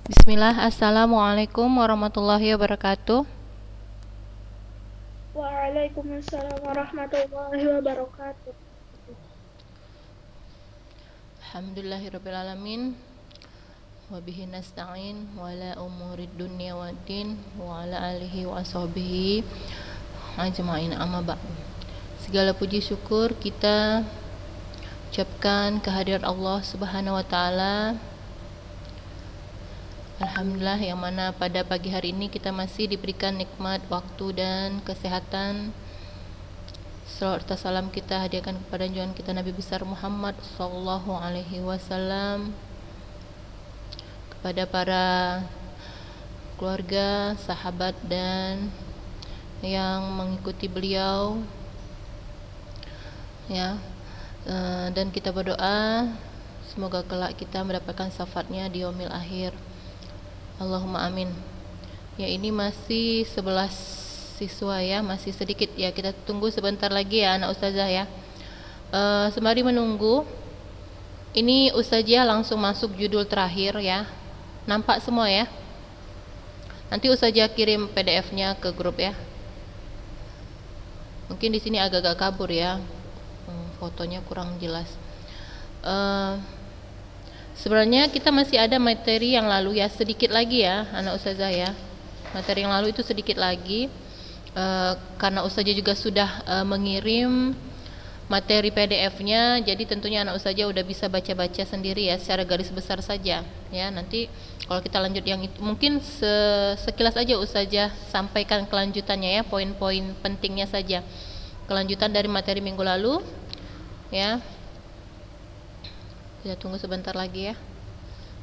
Bismillah, Assalamualaikum warahmatullahi wabarakatuh. Waalaikumsalam warahmatullahi wabarakatuh. Alhamdulillahirrabbilalamin. Wabihi nasta'in wa ala umurid dunya waddin wa ala alihi wa ashabihi ajma'in, amma ba'd. Segala puji syukur kita ucapkan kehadirat Allah Subhanahu wa taala. Alhamdulillah, yang mana pada pagi hari ini kita masih diberikan nikmat waktu dan kesehatan. Salawat serta salam kita hadiahkan kepada junjungan kita Nabi besar Muhammad sallallahu alaihi wasallam, kepada para keluarga, sahabat dan yang mengikuti beliau, ya. Dan kita berdoa semoga kelak kita mendapatkan syafaatnya di yaumil akhir. Allahumma amin. Ya, ini masih 11 siswa ya, masih sedikit ya, kita tunggu sebentar lagi ya anak ustazah ya. Sembari menunggu, ini ustazah langsung masuk judul terakhir ya. Nampak semua ya? Nanti ustazah kirim PDF-nya ke grup ya. Mungkin di sini agak-agak kabur ya, fotonya kurang jelas. Sebenarnya kita masih ada materi yang lalu ya, sedikit lagi ya anak ustazah ya. Materi yang lalu itu sedikit lagi, karena ustazah juga sudah mengirim materi PDF-nya, jadi tentunya anak ustazah udah bisa baca-baca sendiri ya, secara garis besar saja ya. Nanti kalau kita lanjut yang itu, mungkin sekilas aja ustazah sampaikan kelanjutannya ya, poin-poin pentingnya saja, kelanjutan dari materi minggu lalu ya. Kita tunggu sebentar lagi ya,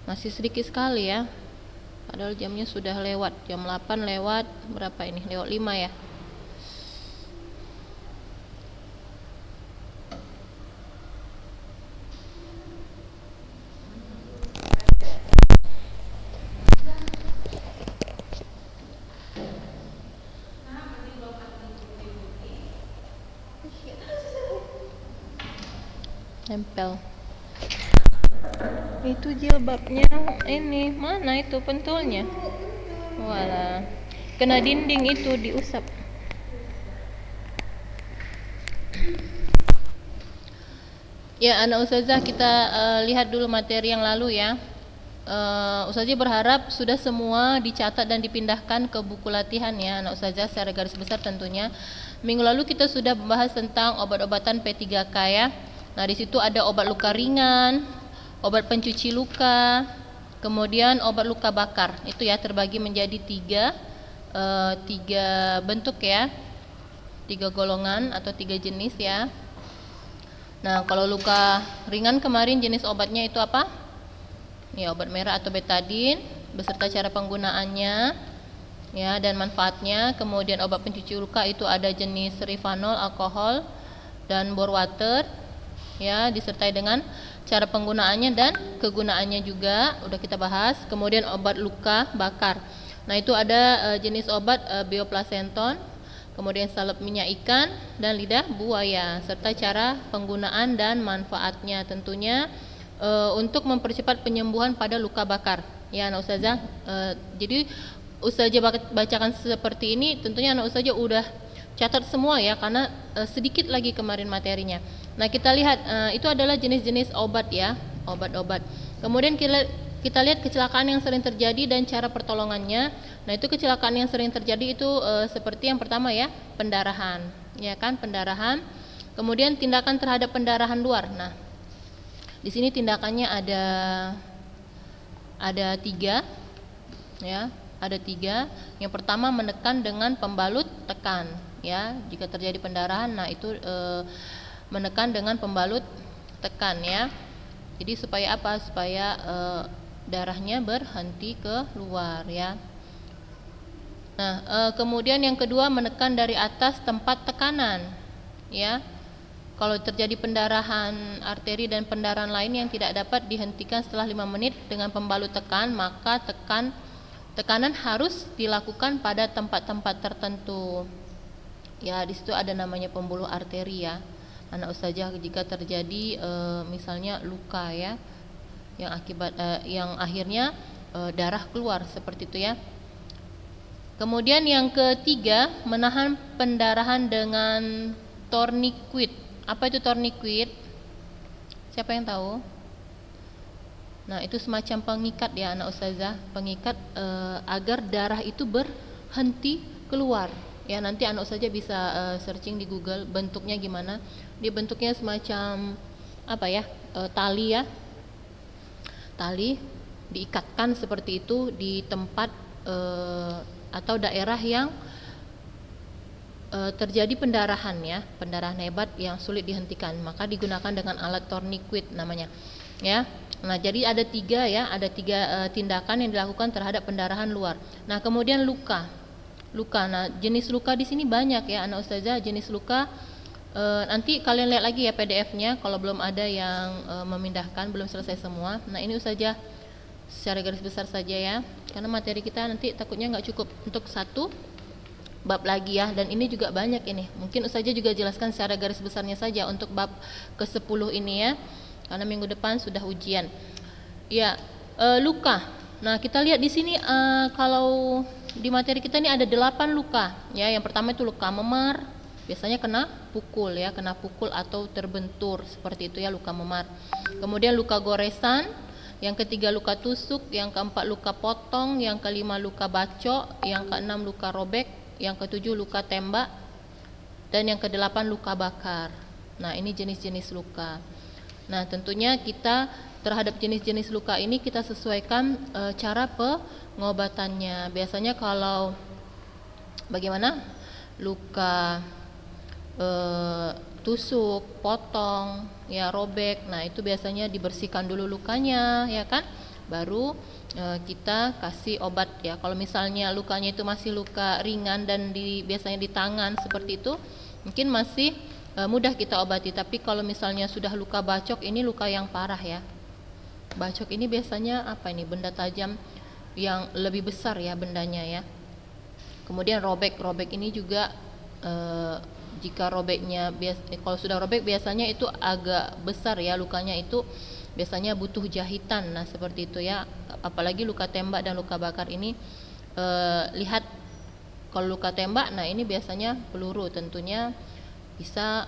masih sedikit sekali ya, padahal jamnya sudah lewat, jam 8 lewat berapa ini, lewat 5 ya. Nempel itu jilbabnya, ini mana itu pentulnya, walah, kena dinding itu, diusap. Ya anak ustazah, kita lihat dulu materi yang lalu ya. Ustazah berharap sudah semua dicatat dan dipindahkan ke buku latihan ya anak ustazah, secara garis besar tentunya. Minggu lalu kita sudah membahas tentang obat-obatan P3K ya. Nah, di situ ada obat luka ringan, obat pencuci luka, kemudian obat luka bakar. Itu ya terbagi menjadi tiga bentuk ya, 3 golongan atau 3 jenis ya. Nah, kalau luka ringan kemarin jenis obatnya itu apa? Ya, obat merah atau betadine beserta cara penggunaannya ya dan manfaatnya. Kemudian obat pencuci luka itu ada jenis rivanol, alkohol dan bore water ya, disertai dengan cara penggunaannya dan kegunaannya juga udah kita bahas. Kemudian obat luka bakar. Nah, itu ada jenis obat bioplasenton, kemudian salep minyak ikan dan lidah buaya, serta cara penggunaan dan manfaatnya tentunya untuk mempercepat penyembuhan pada luka bakar. Ya, anak ustazah. Jadi ustazah bacakan seperti ini, tentunya anak ustazah udah catat semua ya, karena sedikit lagi kemarin materinya. Nah, kita lihat itu adalah jenis-jenis obat ya, obat-obat. Kemudian kita lihat kecelakaan yang sering terjadi dan cara pertolongannya. Nah, itu kecelakaan yang sering terjadi itu seperti yang pertama ya, pendarahan, ya kan, pendarahan. Kemudian tindakan terhadap pendarahan luar. Nah, di sini tindakannya ada 3 ya, ada 3. Yang pertama menekan dengan pembalut tekan ya, jika terjadi pendarahan. Nah, itu menekan dengan pembalut tekan ya. Jadi supaya apa? Supaya darahnya berhenti keluar ya. Nah, kemudian yang kedua menekan dari atas tempat tekanan ya. Kalau terjadi pendarahan arteri dan pendarahan lain yang tidak dapat dihentikan setelah 5 menit dengan pembalut tekan, maka tekanan harus dilakukan pada tempat-tempat tertentu. Ya, di situ ada namanya pembuluh arteri ya. Anak ustazah, jika terjadi misalnya luka ya, yang akhirnya darah keluar seperti itu ya. Kemudian yang ketiga, menahan pendarahan dengan tourniquet. Apa itu tourniquet? Siapa yang tahu? Nah, itu semacam pengikat ya anak ustazah, pengikat agar darah itu berhenti keluar. Ya, nanti anak ustazah bisa searching di Google bentuknya gimana. Dia bentuknya semacam apa ya? Tali ya. Tali diikatkan seperti itu di tempat atau daerah yang terjadi pendarahan ya, pendarahan hebat yang sulit dihentikan, maka digunakan dengan alat tourniquet namanya ya. Nah, jadi ada tiga ya, ada tiga tindakan yang dilakukan terhadap pendarahan luar. Nah, kemudian luka. Nah, jenis luka di sini banyak ya anak ustazah, jenis luka. Nanti kalian lihat lagi ya PDF-nya kalau belum ada yang memindahkan, belum selesai semua. Nah, ini ustazah secara garis besar saja ya, karena materi kita nanti takutnya nggak cukup untuk satu bab lagi ya, dan ini juga banyak ini. Mungkin ustazah juga jelaskan secara garis besarnya saja untuk bab ke-10 ini ya, karena minggu depan sudah ujian. Ya, luka. Nah, kita lihat di sini kalau di materi kita ini ada 8 luka ya. Yang pertama itu luka memar, biasanya kena pukul ya, kena pukul atau terbentur seperti itu ya, luka memar. Kemudian luka goresan, yang ketiga luka tusuk, yang keempat luka potong, yang kelima luka bacok, yang keenam luka robek, yang ketujuh luka tembak, dan yang kedelapan luka bakar. Nah, ini jenis-jenis luka. Nah, tentunya kita terhadap jenis-jenis luka ini kita sesuaikan cara pengobatannya. Biasanya kalau bagaimana? Luka tusuk, potong, ya robek. Nah, itu biasanya dibersihkan dulu lukanya, ya kan? Baru kita kasih obat ya. Kalau misalnya lukanya itu masih luka ringan dan biasanya di tangan seperti itu, mungkin masih mudah kita obati. Tapi kalau misalnya sudah luka bacok, ini luka yang parah ya. Bacok ini biasanya apa ini? Benda tajam yang lebih besar ya bendanya ya. Kemudian robek ini juga jika robeknya kalau sudah robek biasanya itu agak besar ya lukanya, itu biasanya butuh jahitan. Nah, seperti itu ya. Apalagi luka tembak dan luka bakar ini lihat kalau luka tembak, nah ini biasanya peluru, tentunya bisa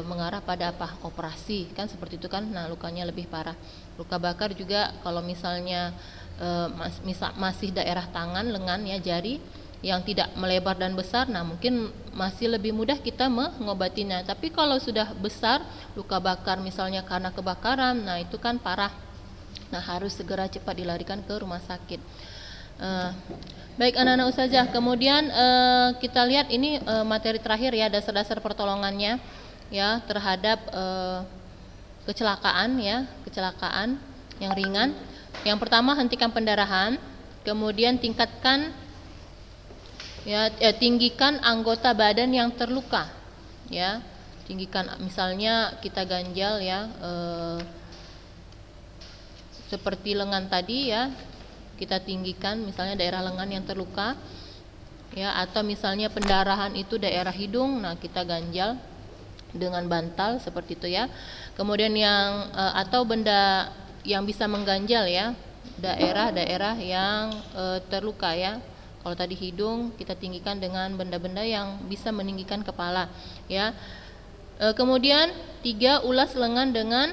mengarah pada apa? Operasi kan seperti itu kan. Nah, lukanya lebih parah. Luka bakar juga kalau misalnya masih daerah tangan, lengan ya, jari yang tidak melebar dan besar, nah mungkin masih lebih mudah kita mengobatinya. Tapi kalau sudah besar, luka bakar misalnya karena kebakaran, nah itu kan parah. Nah, harus segera cepat dilarikan ke rumah sakit. Baik anak-anak ustazah, kemudian kita lihat ini materi terakhir ya, dasar-dasar pertolongannya ya terhadap kecelakaan ya, kecelakaan yang ringan. Yang pertama, hentikan pendarahan, kemudian tinggikan anggota badan yang terluka ya, tinggikan, misalnya kita ganjal ya, seperti lengan tadi ya, kita tinggikan misalnya daerah lengan yang terluka ya, atau misalnya pendarahan itu daerah hidung, nah kita ganjal dengan bantal seperti itu ya. Kemudian yang atau benda yang bisa mengganjal ya, daerah-daerah yang terluka ya. Kalau tadi hidung, kita tinggikan dengan benda-benda yang bisa meninggikan kepala ya. Kemudian 3, ulas lengan dengan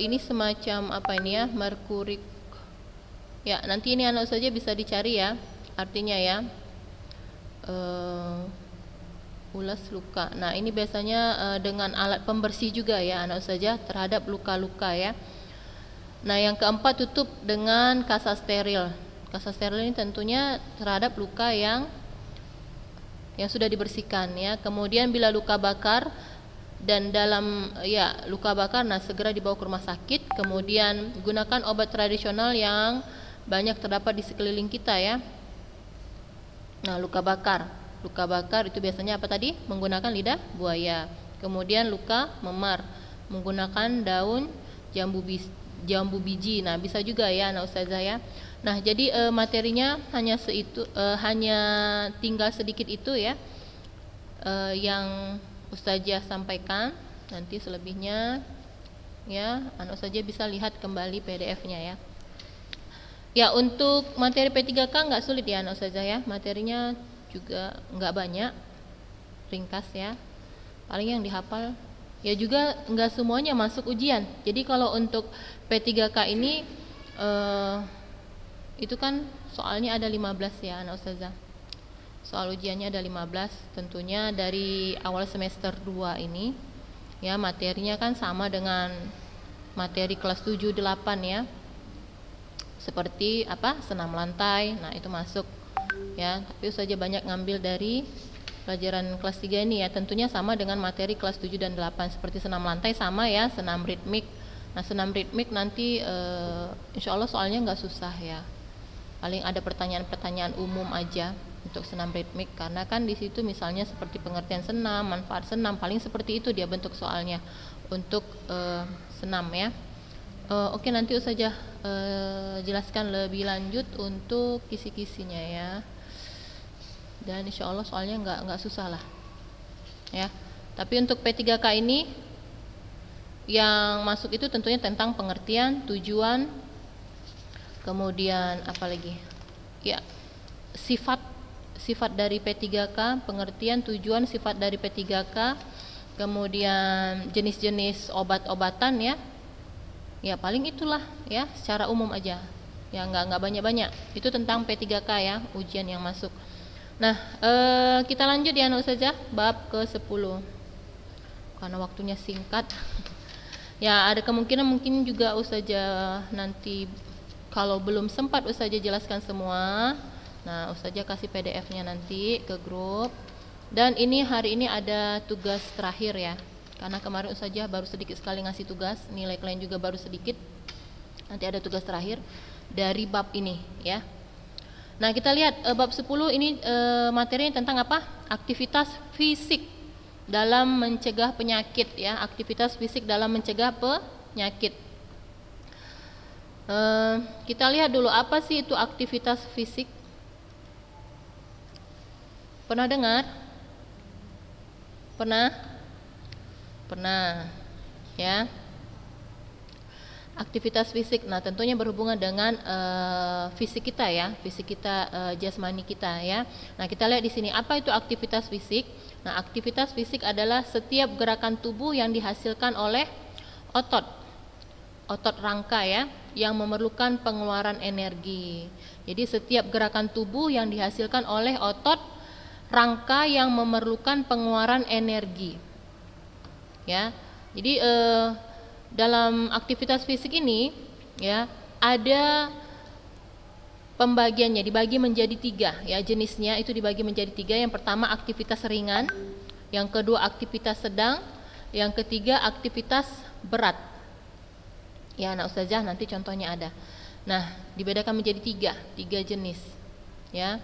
ini semacam apa ini ya, merkurik ya, nanti ini anak saja bisa dicari ya artinya ya. Ulas luka, nah ini biasanya dengan alat pembersih juga ya anak saja terhadap luka-luka ya. Nah, yang keempat, tutup dengan kasa steril. Kasa steril ini tentunya terhadap luka yang sudah dibersihkan ya. Kemudian bila luka bakar dan dalam ya luka bakar, nah segera dibawa ke rumah sakit. Kemudian gunakan obat tradisional yang banyak terdapat di sekeliling kita ya. Nah, luka bakar itu biasanya apa tadi? Menggunakan lidah buaya. Kemudian luka memar, menggunakan daun jambu biji. Nah, bisa juga ya anak ustazah ya. Nah, jadi materinya hanya hanya tinggal sedikit itu ya yang ustazah sampaikan. Nanti selebihnya ya anak ustazah bisa lihat kembali PDF-nya ya. Ya, untuk materi P3K nggak sulit ya anak ustazah ya. Materinya juga nggak banyak, ringkas ya. Paling yang dihafal. Ya juga nggak semuanya masuk ujian. Jadi kalau untuk P3K ini itu kan soalnya ada 15 ya anak ustazah. Soal ujiannya ada 15, tentunya dari awal semester 2 ini ya, materinya kan sama dengan materi kelas 7 8 ya. Seperti apa? Senam lantai. Nah, itu masuk ya. Tapi saja banyak ngambil dari pelajaran kelas 3 ini ya. Tentunya sama dengan materi kelas 7 dan 8. Seperti senam lantai sama ya, senam ritmik. Nah, senam ritmik nanti insya Allah soalnya nggak susah ya. Paling ada pertanyaan-pertanyaan umum aja untuk senam ritmik, karena kan di situ misalnya seperti pengertian senam, manfaat senam, paling seperti itu dia bentuk soalnya untuk senam ya. Oke, nanti Ustazah jelaskan lebih lanjut untuk kisi-kisinya ya. Dan insya Allah soalnya nggak susah lah ya. Tapi untuk P3K ini yang masuk itu tentunya tentang pengertian, tujuan, kemudian apa lagi ya, sifat dari P3K, pengertian, tujuan, sifat dari P3K, kemudian jenis-jenis obat-obatan ya. Ya paling itulah ya, secara umum aja ya, nggak banyak-banyak. Itu tentang P3K ya, ujian yang masuk. Nah, kita lanjut ya ustazah, bab ke-10 karena waktunya singkat. Ya ada kemungkinan mungkin juga ustazah nanti kalau belum sempat ustazah jelaskan semua, nah ustazah kasih PDF-nya nanti ke grup. Dan ini hari ini ada tugas terakhir ya, karena kemarin ustazah baru sedikit sekali ngasih tugas, nilai kalian juga baru sedikit. Nanti ada tugas terakhir dari bab ini ya. Nah, kita lihat bab 10 ini materinya tentang apa? Aktivitas fisik dalam mencegah penyakit ya, aktivitas fisik dalam mencegah penyakit. Kita lihat dulu apa sih itu aktivitas fisik. Pernah dengar? Pernah ya. Aktivitas fisik, nah tentunya berhubungan dengan fisik kita ya, fisik kita, jasmani kita ya. Nah kita lihat di sini apa itu aktivitas fisik. Nah aktivitas fisik adalah setiap gerakan tubuh yang dihasilkan oleh otot rangka ya, yang memerlukan pengeluaran energi. Jadi setiap gerakan tubuh yang dihasilkan oleh otot rangka yang memerlukan pengeluaran energi ya. Jadi dalam aktivitas fisik ini ya ada pembagiannya, dibagi menjadi 3 ya, jenisnya itu dibagi menjadi 3. Yang pertama aktivitas ringan, yang kedua aktivitas sedang, yang ketiga aktivitas berat ya. Nah ustazah nanti contohnya ada. Nah dibedakan menjadi 3 jenis ya.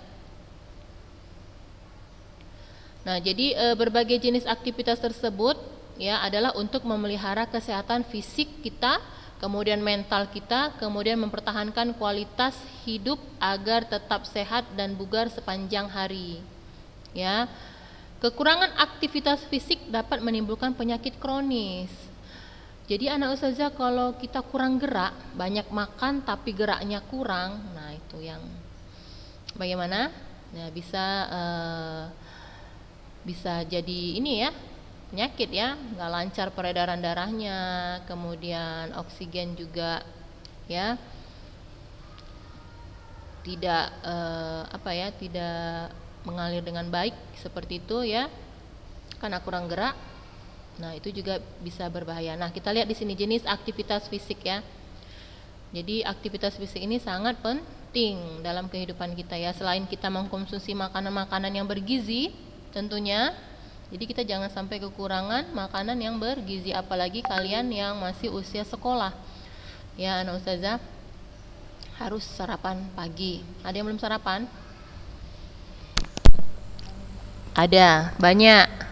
Nah jadi berbagai jenis aktivitas tersebut ya adalah untuk memelihara kesehatan fisik kita, kemudian mental kita, kemudian mempertahankan kualitas hidup agar tetap sehat dan bugar sepanjang hari. Ya. Kekurangan aktivitas fisik dapat menimbulkan penyakit kronis. Jadi anak ustazah kalau kita kurang gerak, banyak makan tapi geraknya kurang, nah itu yang bagaimana? Nah, bisa jadi ini ya, penyakit ya, nggak lancar peredaran darahnya, kemudian oksigen juga ya tidak tidak mengalir dengan baik seperti itu ya, karena kurang gerak. Nah itu juga bisa berbahaya. Nah kita lihat di sini jenis aktivitas fisik ya. Jadi aktivitas fisik ini sangat penting dalam kehidupan kita ya. Selain kita mengkonsumsi makanan-makanan yang bergizi tentunya, jadi kita jangan sampai kekurangan makanan yang bergizi, apalagi kalian yang masih usia sekolah. Ya, anak ustazah harus sarapan pagi. Ada yang belum sarapan? Ada, banyak.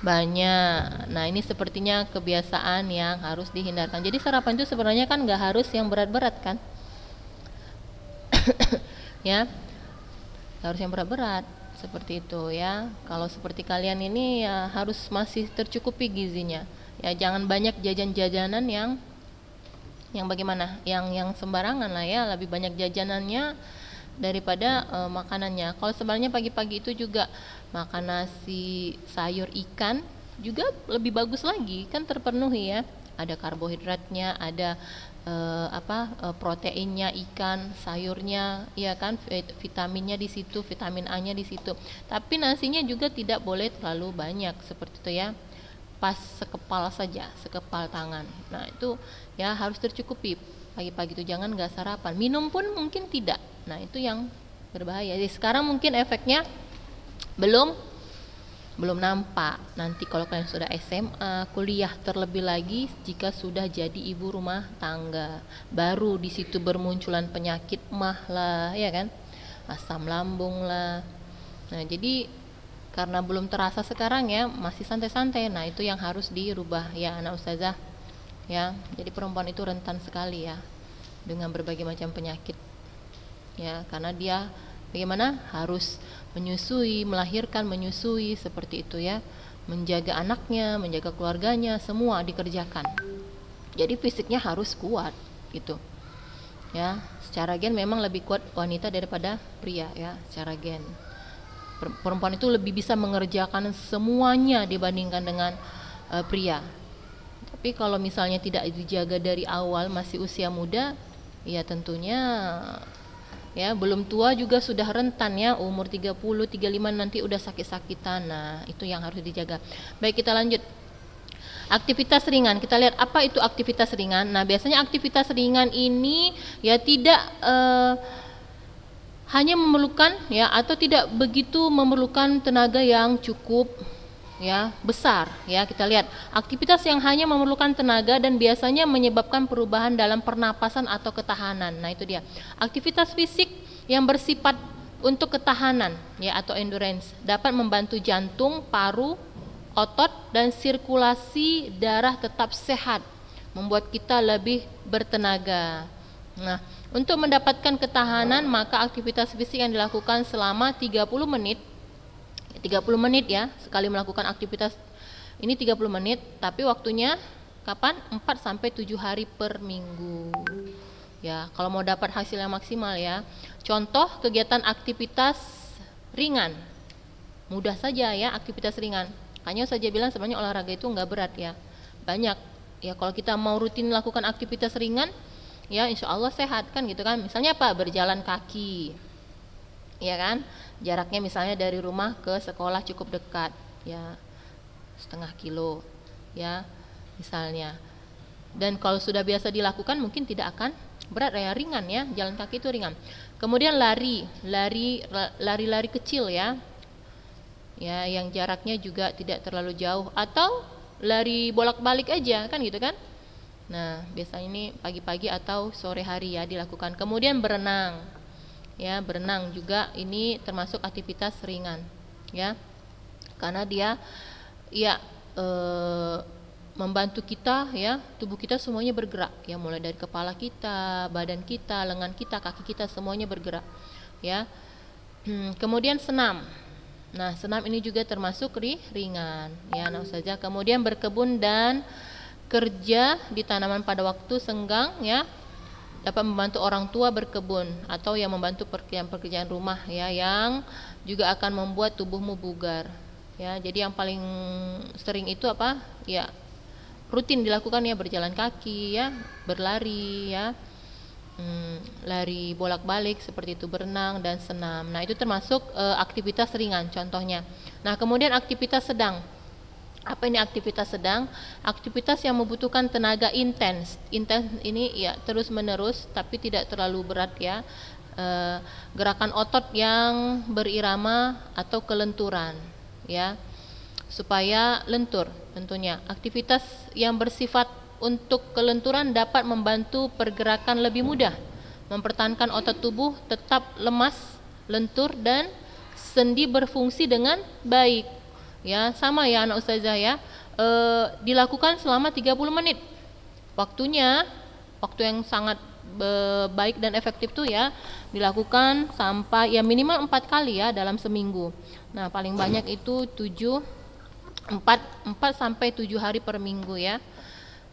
Nah ini sepertinya kebiasaan yang harus dihindarkan. Jadi sarapan itu sebenarnya kan nggak harus yang berat-berat kan? Ya, harus yang berat-berat. Seperti itu ya. Kalau seperti kalian ini ya harus masih tercukupi gizinya. Ya jangan banyak jajan-jajanan yang Yang bagaimana? Yang sembarangan lah ya, lebih banyak jajanannya daripada makanannya. Kalau sebenarnya pagi-pagi itu juga makan nasi, sayur, ikan juga lebih bagus lagi, kan terpenuhi ya. Ada karbohidratnya, ada proteinnya, ikan, sayurnya, ya kan, vitaminnya di situ, vitamin A-nya di situ. Tapi nasinya juga tidak boleh terlalu banyak seperti itu ya. Pas sekepal saja, sekepal tangan. Nah, itu ya harus tercukupi. Pagi-pagi itu jangan nggak sarapan. Minum pun mungkin tidak. Nah, itu yang berbahaya. Jadi sekarang mungkin efeknya belum nampak. Nanti kalau kalian sudah SMA, kuliah, terlebih lagi jika sudah jadi ibu rumah tangga, baru di situ bermunculan penyakit mah lah, ya kan? Asam lambung lah. Nah, jadi karena belum terasa sekarang ya, masih santai-santai. Nah, itu yang harus dirubah ya anak ustazah. Ya, jadi perempuan itu rentan sekali ya dengan berbagai macam penyakit. Ya, karena dia bagaimana? Harus menyusui, melahirkan, menyusui seperti itu ya. Menjaga anaknya, menjaga keluarganya, semua dikerjakan. Jadi fisiknya harus kuat gitu. Ya, secara gen memang lebih kuat wanita daripada pria ya, secara gen. Perempuan itu lebih bisa mengerjakan semuanya dibandingkan dengan pria. Tapi kalau misalnya tidak dijaga dari awal, masih usia muda, ya tentunya ya belum tua juga sudah rentan ya, umur 30, 35 nanti udah sakit-sakitan. Nah, itu yang harus dijaga. Baik, kita lanjut. Aktivitas ringan, kita lihat apa itu aktivitas ringan. Nah, biasanya aktivitas ringan ini ya tidak hanya memerlukan ya, atau tidak begitu memerlukan tenaga yang cukup ya besar ya. Kita lihat aktivitas yang hanya memerlukan tenaga dan biasanya menyebabkan perubahan dalam pernapasan atau ketahanan. Nah, itu dia aktivitas fisik yang bersifat untuk ketahanan ya, atau endurance, dapat membantu jantung, paru, otot dan sirkulasi darah tetap sehat, membuat kita lebih bertenaga. Nah, untuk mendapatkan ketahanan, maka aktivitas fisik yang dilakukan selama 30 menit ya, sekali melakukan aktivitas ini 30 menit, tapi waktunya kapan? 4 sampai 7 hari per minggu. Ya, kalau mau dapat hasil yang maksimal ya. Contoh kegiatan aktivitas ringan. Mudah saja ya, aktivitas ringan. Hanya saja bilang sebenarnya olahraga itu enggak berat ya. Banyak ya, kalau kita mau rutin melakukan aktivitas ringan ya, insya Allah sehat kan gitu kan. Misalnya apa? Berjalan kaki, ya kan, jaraknya misalnya dari rumah ke sekolah cukup dekat ya, setengah kilo ya misalnya. Dan kalau sudah biasa dilakukan mungkin tidak akan berat ya, ringan ya, jalan kaki itu ringan. Kemudian lari kecil ya, yang jaraknya juga tidak terlalu jauh, atau lari bolak-balik aja kan gitu kan. Nah, biasanya ini pagi-pagi atau sore hari ya dilakukan. Kemudian berenang. Ya, berenang juga ini termasuk aktivitas ringan ya. Karena dia ya membantu kita ya, tubuh kita semuanya bergerak ya, mulai dari kepala kita, badan kita, lengan kita, kaki kita semuanya bergerak ya. Kemudian senam. Nah, senam ini juga termasuk ringan ya, nah saja. Kemudian berkebun dan kerja di tanaman pada waktu senggang ya, dapat membantu orang tua berkebun atau yang membantu pekerjaan rumah ya, yang juga akan membuat tubuhmu bugar ya. Jadi yang paling sering itu apa ya, rutin dilakukan ya, berjalan kaki ya, berlari ya, lari bolak-balik seperti itu, berenang dan senam. Nah, itu termasuk aktivitas ringan contohnya. Nah, kemudian aktivitas sedang. Apa ini aktivitas sedang? Aktivitas yang membutuhkan tenaga intens. Intens ini ya terus menerus tapi tidak terlalu berat ya. Gerakan otot yang berirama atau kelenturan ya, supaya lentur tentunya. Aktivitas yang bersifat untuk kelenturan dapat membantu pergerakan lebih mudah, mempertahankan otot tubuh tetap lemas, lentur dan sendi berfungsi dengan baik. Ya, sama ya anak ustazah ya, dilakukan selama 30 menit. Waktunya, waktu yang sangat baik dan efektif tuh ya, dilakukan sampai ya minimal 4 kali ya dalam seminggu. Nah, paling banyak itu 4 sampai 7 hari per minggu ya.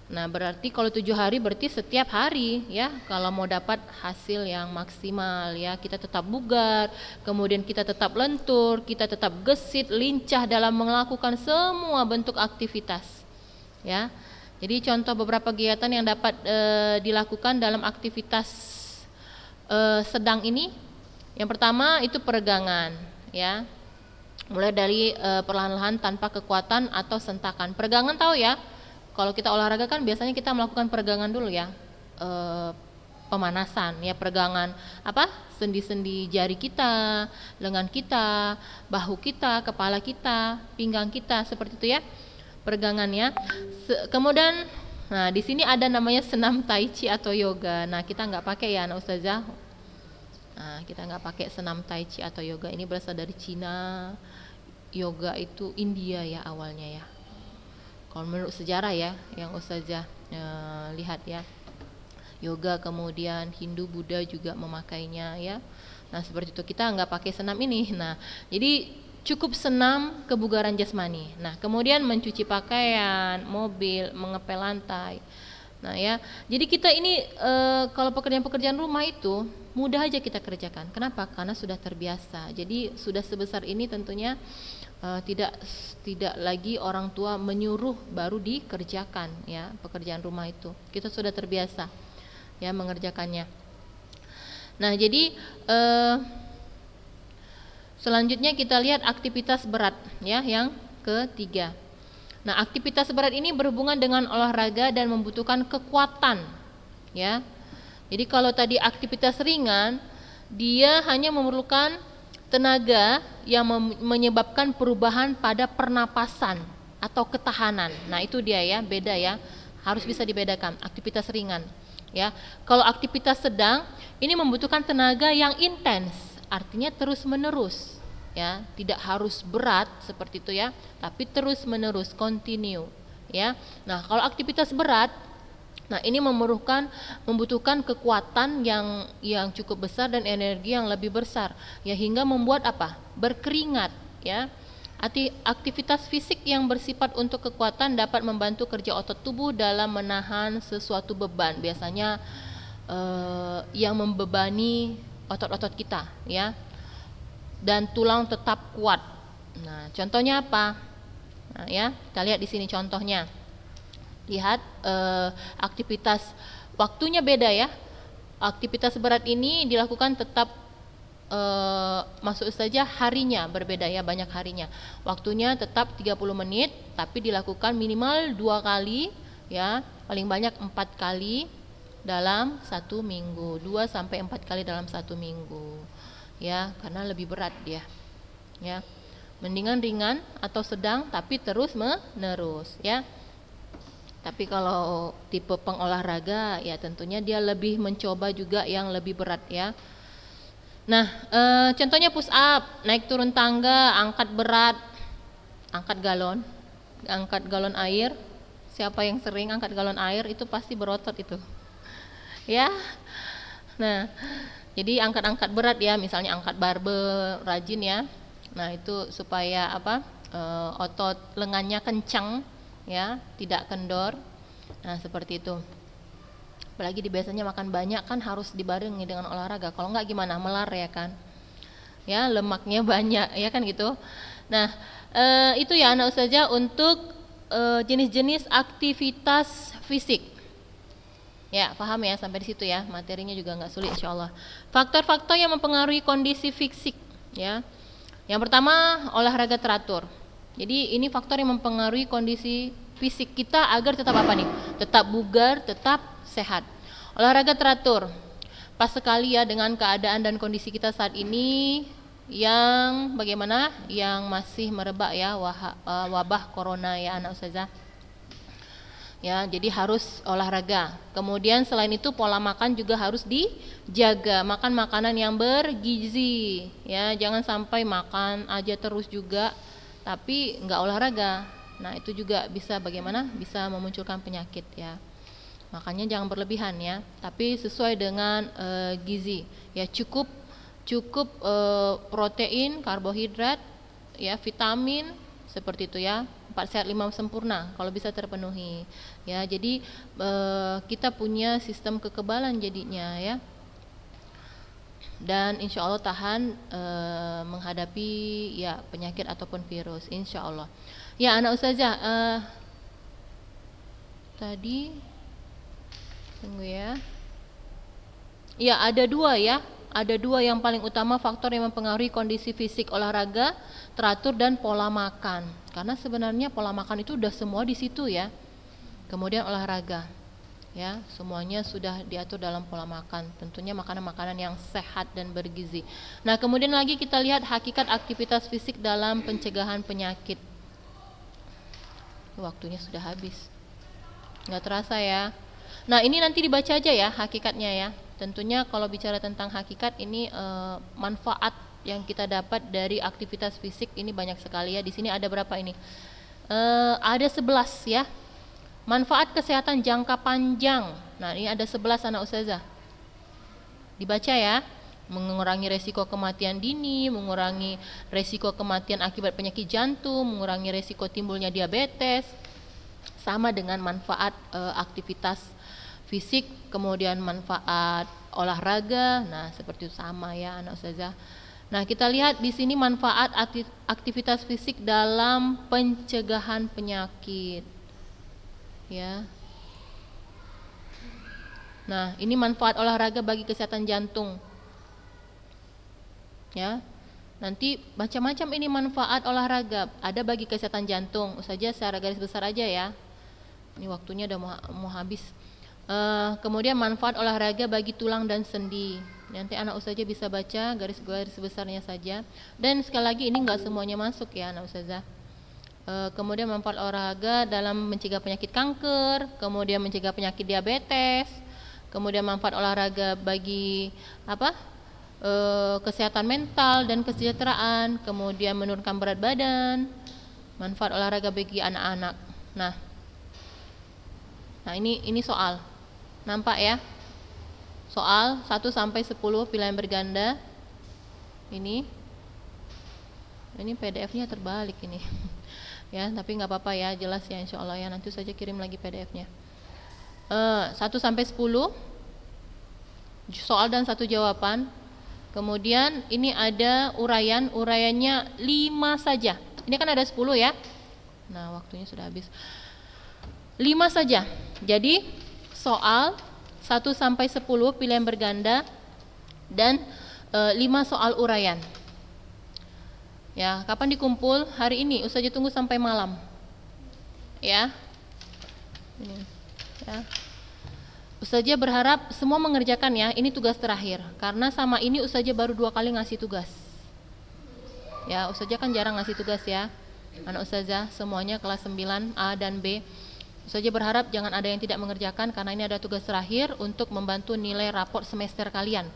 Nah, berarti kalau 7 hari berarti setiap hari ya, kalau mau dapat hasil yang maksimal ya, kita tetap bugar, kemudian kita tetap lentur, kita tetap gesit, lincah dalam melakukan semua bentuk aktivitas ya. Jadi contoh beberapa kegiatan yang dapat dilakukan dalam aktivitas sedang ini, yang pertama itu peregangan ya, mulai dari perlahan-lahan tanpa kekuatan atau sentakan. Peregangan tahu ya, kalau kita olahraga kan biasanya kita melakukan peregangan dulu ya, pemanasan ya, peregangan apa, sendi-sendi jari kita, lengan kita, bahu kita, kepala kita, pinggang kita, seperti itu ya peregangannya. Kemudian nah di sini ada namanya senam tai chi atau yoga. Nah kita nggak pakai ya anak ustazah. Nah, kita nggak pakai senam tai chi atau yoga, ini berasal dari Cina. Yoga itu India ya awalnya ya. Kalau menurut sejarah ya, yang ustazah lihat ya, yoga kemudian Hindu Buddha juga memakainya ya. Nah seperti itu, kita nggak pakai senam ini. Nah jadi cukup senam kebugaran jasmani. Nah kemudian mencuci pakaian, mobil, mengepel lantai. Nah ya, jadi kita ini kalau pekerjaan-pekerjaan rumah itu mudah aja kita kerjakan. Kenapa? Karena sudah terbiasa. Jadi sudah sebesar ini tentunya tidak lagi orang tua menyuruh baru dikerjakan ya, pekerjaan rumah itu. Kita sudah terbiasa ya mengerjakannya. Nah jadi selanjutnya kita lihat aktivitas berat ya, yang ketiga. Nah, aktivitas berat ini berhubungan dengan olahraga dan membutuhkan kekuatan, ya. Jadi kalau tadi aktivitas ringan, dia hanya memerlukan tenaga yang menyebabkan perubahan pada pernapasan atau ketahanan. Nah, itu dia ya, beda ya. Harus bisa dibedakan aktivitas ringan, ya. Kalau aktivitas sedang, ini membutuhkan tenaga yang intens, artinya terus-menerus. Ya, tidak harus berat seperti itu ya, tapi terus menerus, continue ya. Nah kalau aktivitas berat, nah ini membutuhkan kekuatan yang cukup besar dan energi yang lebih besar ya, hingga membuat apa, berkeringat ya. Aktivitas fisik yang bersifat untuk kekuatan dapat membantu kerja otot tubuh dalam menahan sesuatu beban, biasanya yang membebani otot-otot kita ya, dan tulang tetap kuat. Nah, contohnya apa? Nah, ya, kita lihat di sini contohnya. Lihat aktivitas waktunya beda ya. Aktivitas berat ini dilakukan tetap masuk saja harinya berbeda ya, banyak harinya. Waktunya tetap 30 menit, tapi dilakukan minimal 2 kali ya, paling banyak 4 kali dalam 1 minggu. 2 sampai 4 kali dalam 1 minggu. Ya, karena lebih berat dia. Ya. Mendingan ringan atau sedang tapi terus menerus ya. Tapi kalau tipe pengolahraga ya tentunya dia lebih mencoba juga yang lebih berat ya. Nah, contohnya push up, naik turun tangga, angkat berat, angkat galon air. Siapa yang sering angkat galon air itu pasti berotot itu. Ya. Nah, jadi angkat-angkat berat ya, misalnya angkat barbel rajin ya. Nah itu supaya apa, otot lengannya kencang ya, tidak kendor. Nah seperti itu. Apalagi biasanya makan banyak kan harus dibarengi dengan olahraga. Kalau enggak gimana, melar ya kan. Ya lemaknya banyak ya kan gitu. Nah itu ya anak ustazah untuk jenis-jenis aktivitas fisik. Ya, paham ya sampai di situ ya. Materinya juga nggak sulit insyaallah. Faktor-faktor yang mempengaruhi kondisi fisik ya. Yang pertama, olahraga teratur. Jadi ini faktor yang mempengaruhi kondisi fisik kita agar tetap apa nih? Tetap bugar, tetap sehat. Olahraga teratur. Pas sekali ya dengan keadaan dan kondisi kita saat ini yang bagaimana? Yang masih merebak ya wabah corona ya anak ustazah. Ya, jadi harus olahraga. Kemudian selain itu pola makan juga harus dijaga. Makan makanan yang bergizi. Ya, jangan sampai makan aja terus juga tapi enggak olahraga. Nah, itu juga bisa bagaimana? Bisa memunculkan penyakit ya. Makanya jangan berlebihan ya, tapi sesuai dengan gizi. Ya, cukup protein, karbohidrat, ya, vitamin seperti itu ya. 4 sehat 5 sempurna kalau bisa terpenuhi ya. Jadi kita punya sistem kekebalan jadinya ya, dan insya Allah tahan menghadapi ya penyakit ataupun virus, insya Allah ya. Anak ustazah tadi tunggu ya. Ya, ada dua ya. Ada dua yang paling utama faktor yang mempengaruhi kondisi fisik: olahraga teratur dan pola makan. Karena sebenarnya pola makan itu udah semua di situ ya. Kemudian olahraga. Ya, semuanya sudah diatur dalam pola makan. Tentunya makanan-makanan yang sehat dan bergizi. Nah, kemudian lagi kita lihat hakikat aktivitas fisik dalam pencegahan penyakit. Waktunya sudah habis. Nggak terasa ya. Nah, ini nanti dibaca aja ya hakikatnya ya. Tentunya kalau bicara tentang hakikat ini manfaat yang kita dapat dari aktivitas fisik ini banyak sekali ya. Di sini ada berapa ini? Ada 11 ya. Manfaat kesehatan jangka panjang. Nah, ini ada 11 anak ustazah. Dibaca ya. Mengurangi resiko kematian dini, mengurangi resiko kematian akibat penyakit jantung, mengurangi resiko timbulnya diabetes. Sama dengan manfaat aktivitas fisik, kemudian manfaat olahraga. Nah, seperti itu sama ya anak ustazah. Nah, kita lihat di sini manfaat aktivitas fisik dalam pencegahan penyakit. Ya. Nah, ini manfaat olahraga bagi kesehatan jantung. Ya. Nanti macam-macam ini manfaat olahraga. Ada bagi kesehatan jantung. Saja secara garis besar aja ya. Ini waktunya udah mau habis. Kemudian manfaat olahraga bagi tulang dan sendi. Nanti anak ustazah bisa baca garis-garis besarnya saja. Dan sekali lagi ini enggak semuanya masuk ya anak ustazah. Kemudian manfaat olahraga dalam mencegah penyakit kanker, kemudian mencegah penyakit diabetes, kemudian manfaat olahraga bagi kesehatan mental dan kesejahteraan, kemudian menurunkan berat badan, manfaat olahraga bagi anak-anak. Nah ini soal. Nampak ya? Soal 1 sampai 10 pilihan berganda. Ini PDF-nya terbalik ini. Ya, tapi nggak apa-apa ya, jelas ya insya Allah ya. Nanti saja kirim lagi PDF-nya. 1 sampai 10 soal dan 1 jawaban. Kemudian ini ada uraiannya 5 saja. Ini kan ada 10 ya. Nah, waktunya sudah habis. 5 saja. Jadi soal 1 sampai 10 pilihan berganda dan 5 soal uraian. Ya, kapan dikumpul? Hari ini. Ustazah tunggu sampai malam. Ya. Ini. Ya. Ustazah berharap semua mengerjakan ya. Ini tugas terakhir. Karena sama ini Ustazah baru 2 kali ngasih tugas. Ya, Ustazah kan jarang ngasih tugas ya. Anak Ustazah semuanya kelas 9 A dan B. Ustazah berharap jangan ada yang tidak mengerjakan karena ini ada tugas terakhir untuk membantu nilai raport semester kalian.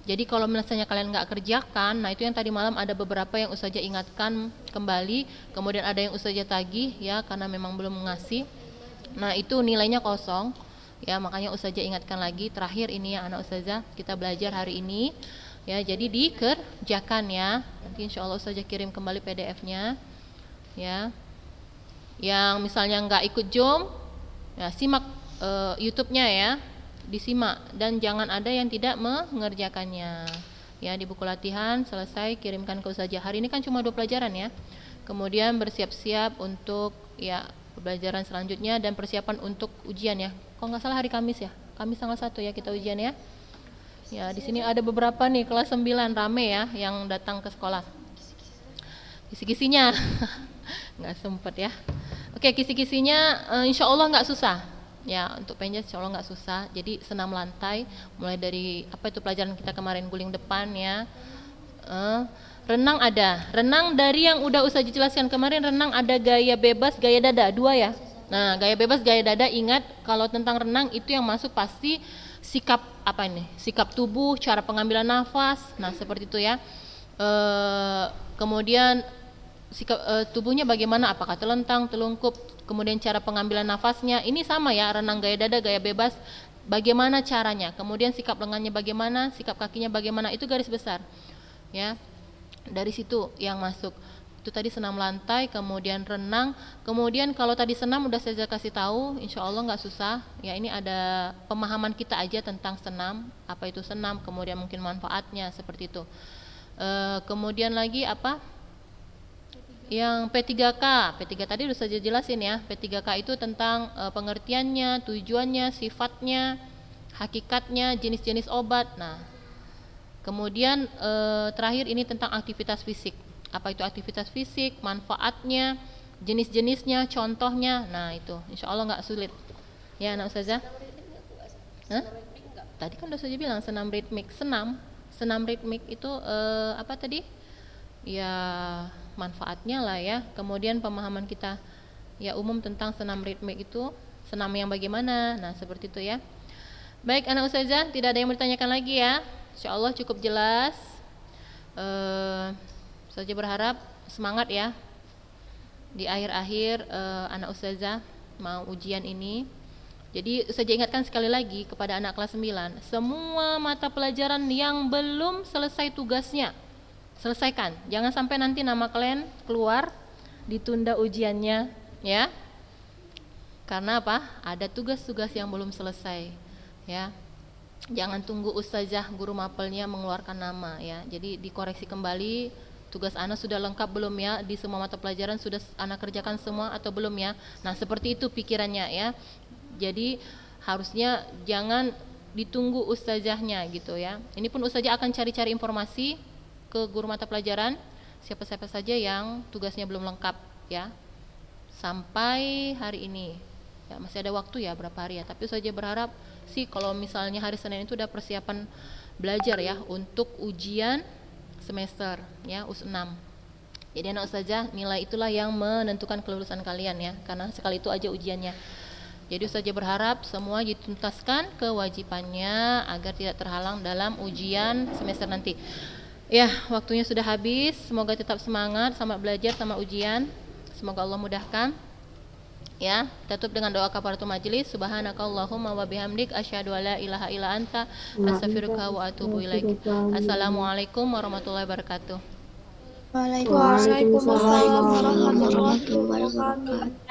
Jadi kalau misalnya kalian nggak kerjakan, nah itu yang tadi malam ada beberapa yang Ustazah ingatkan kembali, kemudian ada yang Ustazah tagih ya karena memang belum ngasih. Nah itu nilainya kosong ya, makanya Ustazah ingatkan lagi terakhir ini ya anak Ustazah, kita belajar hari ini ya, jadi dikerjakan ya. Nanti insya Allah Ustazah kirim kembali PDF-nya ya. Yang misalnya nggak ikut Zoom ya, simak YouTube-nya ya, disimak dan jangan ada yang tidak mengerjakannya ya. Di buku latihan selesai kirimkan ke Ustazah. Hari ini kan cuma 2 pelajaran ya. Kemudian bersiap-siap untuk ya pembelajaran selanjutnya dan persiapan untuk ujian ya. Kalau nggak salah hari Kamis ya, Kamis tanggal 1 ya kita ujian ya. Ya di sini ada beberapa nih kelas 9 rame ya yang datang ke sekolah. Kisi-kisinya nggak sempet ya. Oke, kisi-kisinya insya Allah nggak susah ya. Untuk penjat insya Allah nggak susah. Jadi senam lantai mulai dari apa itu pelajaran kita kemarin, guling depan ya. Renang ada, renang dari yang udah Ustazah jelaskan kemarin. Renang ada gaya bebas, gaya dada, 2 ya. Nah gaya bebas, gaya dada, ingat kalau tentang renang itu yang masuk pasti sikap apa ini, sikap tubuh, cara pengambilan nafas. Nah seperti itu ya. Kemudian sikap tubuhnya bagaimana, apakah telentang, telungkup, kemudian cara pengambilan nafasnya ini sama ya. Renang gaya dada, gaya bebas, bagaimana caranya, kemudian sikap lengannya bagaimana, sikap kakinya bagaimana, itu garis besar ya, dari situ yang masuk. Itu tadi senam lantai, kemudian renang. Kemudian kalau tadi senam udah saya kasih tahu, insya Allah nggak susah. Ya ini ada pemahaman kita aja tentang senam, apa itu senam, kemudian mungkin manfaatnya seperti itu. Kemudian lagi apa? Yang P3K, P3 tadi udah saja jelasin ya. P3K itu tentang pengertiannya, tujuannya, sifatnya, hakikatnya, jenis-jenis obat. Nah, kemudian terakhir ini tentang aktivitas fisik. Apa itu aktivitas fisik, manfaatnya, jenis-jenisnya, contohnya. Nah itu, insya Allah nggak sulit. Ya anak ustazah? Hah? Tadi kan udah saja bilang senam ritmik. Senam ritmik itu apa tadi? Ya manfaatnya lah ya. Kemudian pemahaman kita ya umum tentang senam ritmik itu, senam yang bagaimana. Nah seperti itu ya. Baik anak ustazah, tidak ada yang bertanyakan lagi ya. Insya Allah cukup jelas. Saja berharap semangat ya di akhir-akhir anak ustazah mau ujian ini. Jadi saja ingatkan sekali lagi kepada anak kelas 9, semua mata pelajaran yang belum selesai tugasnya selesaikan. Jangan sampai nanti nama kalian keluar ditunda ujiannya ya. Karena apa? Ada tugas-tugas yang belum selesai ya. Jangan tunggu ustazah guru mapelnya mengeluarkan nama ya. Jadi dikoreksi kembali. Tugas Ana sudah lengkap belum ya? Di semua mata pelajaran sudah Ana kerjakan semua atau belum ya? Nah seperti itu pikirannya ya. Jadi harusnya jangan ditunggu ustazahnya gitu ya. Ini pun ustazah akan cari-cari informasi ke guru mata pelajaran siapa-siapa saja yang tugasnya belum lengkap ya. Sampai hari ini ya, masih ada waktu ya berapa hari ya. Tapi ustazah berharap sih kalau misalnya hari Senin itu udah persiapan belajar ya untuk ujian semester ya US6. Jadi anak ustazah nilai itulah yang menentukan kelulusan kalian ya, karena sekali itu aja ujiannya. Jadi ustazah berharap semua dituntaskan kewajibannya agar tidak terhalang dalam ujian semester nanti. Ya, waktunya sudah habis. Semoga tetap semangat sama belajar sama ujian. Semoga Allah mudahkan. Ya, tutup dengan doa kafaratul majelis. Subhanakallahumma wa bihamdik asyhadu alla ilaha illa anta astaghfiruka wa atubu ilaik. Assalamualaikum warahmatullahi wabarakatuh. Waalaikumsalam warahmatullahi wabarakatuh.